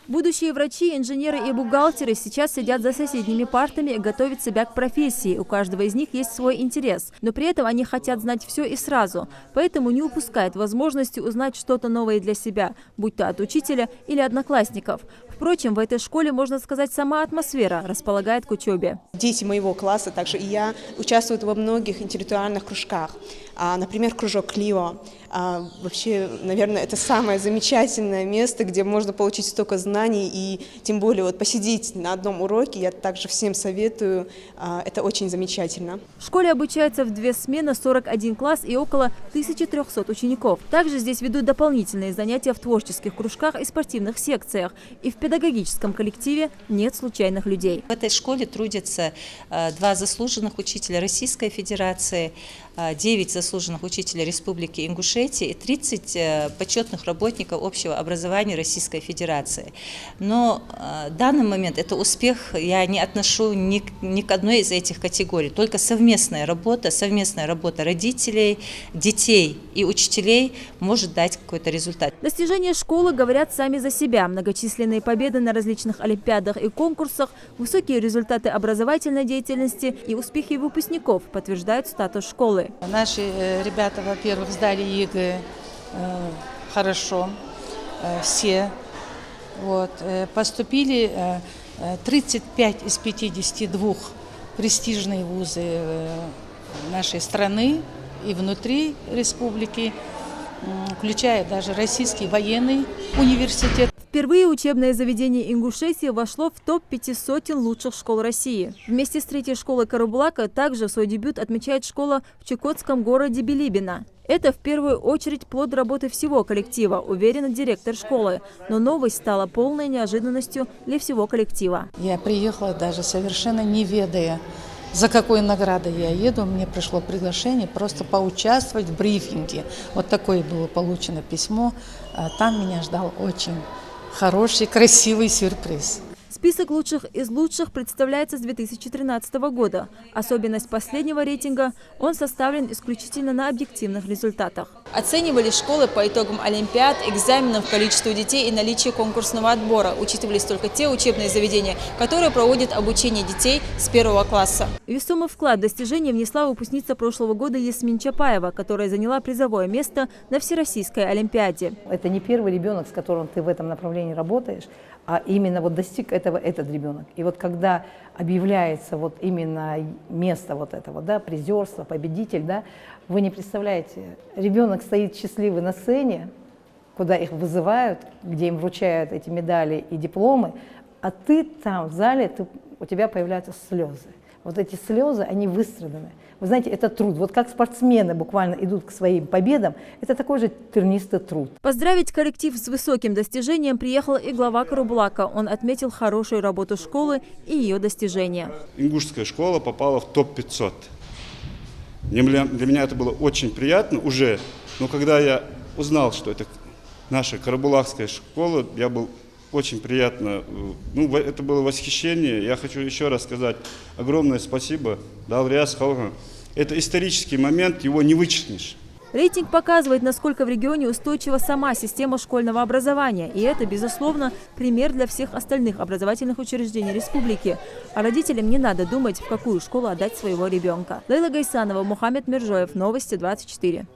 Будущие врачи, инженеры и бухгалтеры сейчас сидят за соседними партами и готовят себя к профессии. У каждого из них есть свой интерес. Но при этом они хотят знать все и сразу. Поэтому не упускают возможности узнать что-то новое для себя, будь то от учителя или одноклассников. Впрочем, в этой школе, можно сказать, сама атмосфера располагает к учебе. Дети моего класса, также и я, участвуют во многих интеллектуальных кружках. Например, кружок Клио. Вообще, наверное, это самое замечательное место, где можно получить столько знаний и тем более посидеть на одном уроке. Я также всем советую. Это очень замечательно. В школе обучаются в 2 смены 41 класс и около 1300 учеников. Также здесь ведут дополнительные занятия в творческих кружках и спортивных секциях. И в педагогическом коллективе нет случайных людей. В этой школе трудятся 2 заслуженных учителя Российской Федерации, 9 заслуженных учителей Республики Ингушетия и 30 почетных работников общего образования Российской Федерации. Но в данный момент это успех я не отношу ни к одной из этих категорий. Только совместная работа родителей, детей и учителей может дать какой-то результат. Достижения школы говорят сами за себя. Многочисленные победы на различных олимпиадах и конкурсах, высокие результаты образовательной деятельности и успехи выпускников подтверждают статус школы. Наши ребята, во-первых, сдали ЕГЭ хорошо, все. Поступили 35 из 52 престижные вузы нашей страны и внутри республики, включая даже Российский военный университет. Впервые учебное заведение Ингушетии вошло в топ-500 лучших школ России. Вместе с 3-й школой Карабулака также свой дебют отмечает школа в чукотском городе Билибино. Это в первую очередь плод работы всего коллектива, уверен директор школы. Но новость стала полной неожиданностью для всего коллектива. Я приехала даже совершенно не ведая, за какой наградой я еду. Мне пришло приглашение просто поучаствовать в брифинге. Вот такое было получено письмо. Там меня ждал очень хороший, красивый сюрприз. Список лучших из лучших представляется с 2013 года. Особенность последнего рейтинга – он составлен исключительно на объективных результатах. Оценивались школы по итогам олимпиад, экзаменов, количеству детей и наличию конкурсного отбора. Учитывались только те учебные заведения, которые проводят обучение детей с 1 класса. Весомый вклад в достижение внесла выпускница прошлого года Ясмин Чапаева, которая заняла призовое место на Всероссийской олимпиаде. Это не первый ребенок, с которым ты в этом направлении работаешь, а именно достиг этого этот ребенок. И когда объявляется именно место этого, призерства, победитель, вы не представляете, ребенок стоит счастливый на сцене, куда их вызывают, где им вручают эти медали и дипломы, а ты там в зале, у тебя появляются слезы. Эти слезы, они выстраданы. Вы знаете, это труд. Как спортсмены буквально идут к своим победам, это такой же тернистый труд. Поздравить коллектив с высоким достижением приехал и глава Карабулака. Он отметил хорошую работу школы и ее достижения. Ингушская школа попала в топ-500. Для меня это было очень приятно уже, но когда я узнал, что это наша карабулакская школа, я был очень приятно, это было восхищение. Я хочу еще раз сказать огромное спасибо Далриас Халган. Это исторический момент, его не вычеркнешь. Рейтинг показывает, насколько в регионе устойчива сама система школьного образования. И это, безусловно, пример для всех остальных образовательных учреждений республики. А родителям не надо думать, в какую школу отдать своего ребенка. Лейла Гайсанова, Мухаммед Миржоев. Новости 24.